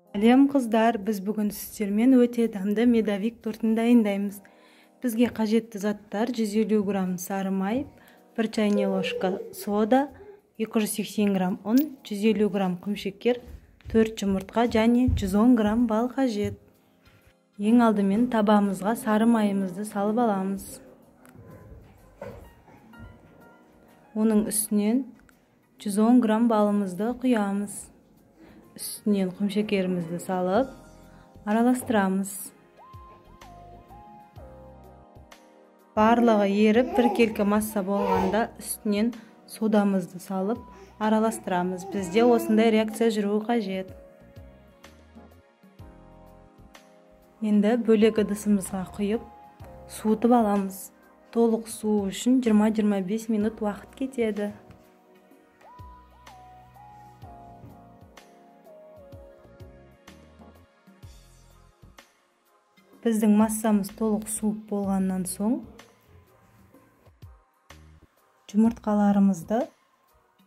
Сәлем қыздар, біз бүгін сіздермен өте дәмді медовик тортын дайындаймыз. Бізге қажетті заттар: 150 грамм сары май, 1 чайный ложка сода, 280 грамм ұн, 150 грамм құмшекер, 4 жұмыртқа және 110 грамм бал қажет. Ең алдымен табамызға сары майымызды салып аламыз. Оның үстінен 110 грамм балымызды құямыз. Үстінен құмшекерімізді салып араластырамыз. Барлығы еріп біркелкі масса болғанда үстінен содамызды салып араластырамыз. Бізде осындай реакция жүруі қажет. Енді бөлек ыдысымызға құйып суытып аламыз. Толық суу үшін 20-25 минут уақыт кетеді. Біздің массамыз толық суып болғаннан соң жұмыртқаларымызды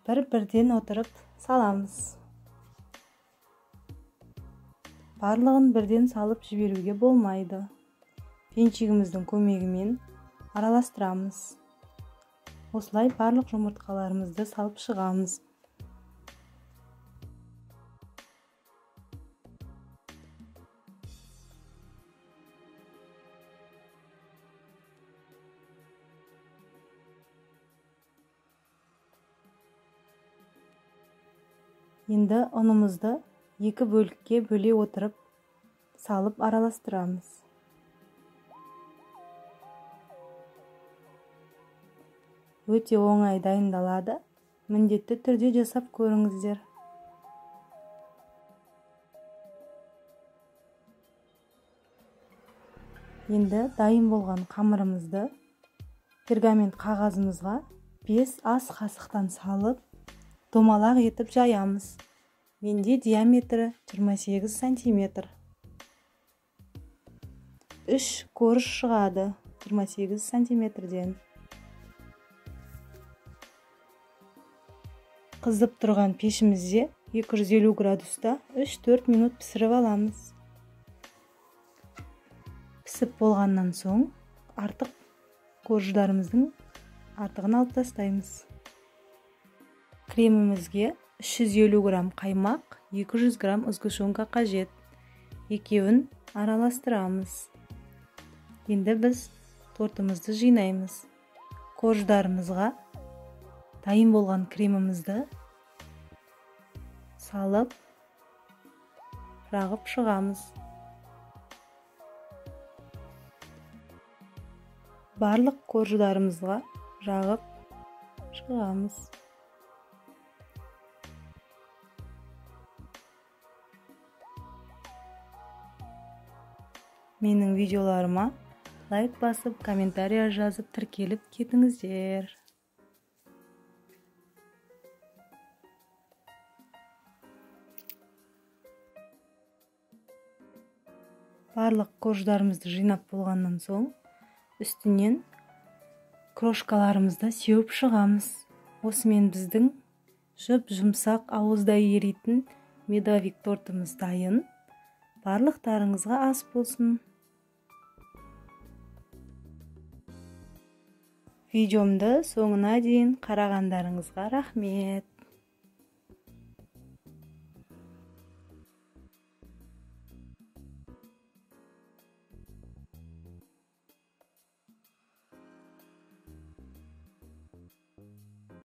бір-бірден отырып саламыз. Барлығын бірден салып жіберуге болмайды. Пенчигіміздің көмегімен араластырамыз. Осылай барлық жұмыртқаларымызды салып шығамыз. Енді ұнымызды екі бөлікке бөле отырып салып араластырамыз. Өте оңай дайындалады. Міндетті түрде жасап көріңіздер. Енді дайын болған қамырымызды пергамент қағазымызға 5 ас қасықтан салып домалақ етіп жаямыз. Менде диаметрі 28 сантиметр. 3 корж шығады 28 сантиметрден. Қызып тұрған пешімізде 250 градуста 3-4 минут пісіріп аламыз. Пісіп болғаннан соң артық корждарымыздың артығын алып тастаймыз. Кремімізге 350 грамм қаймақ, 200 грамм сгущенка қажет. Екеуін араластырамыз. Енді біз тортымызды жинаймыз. Корждарымызға дайын болған кремімізді салып жағып шығамыз. Барлық корждарымызға жағып шығамыз. Менің видеоларыма лайк басып, комментария жазып тіркеліп кетіңіздер. Барлық корждарымызды жинап болғаннан соң үстінен крошкаларымызды сеуіп шығамыз. Осымен біздің жұмсақ ауызда еритін медовик тортымыз дайын. Барлықтарыңызға ас болсын. Видеомды соңына дейін қарағандарыңызға рахмет.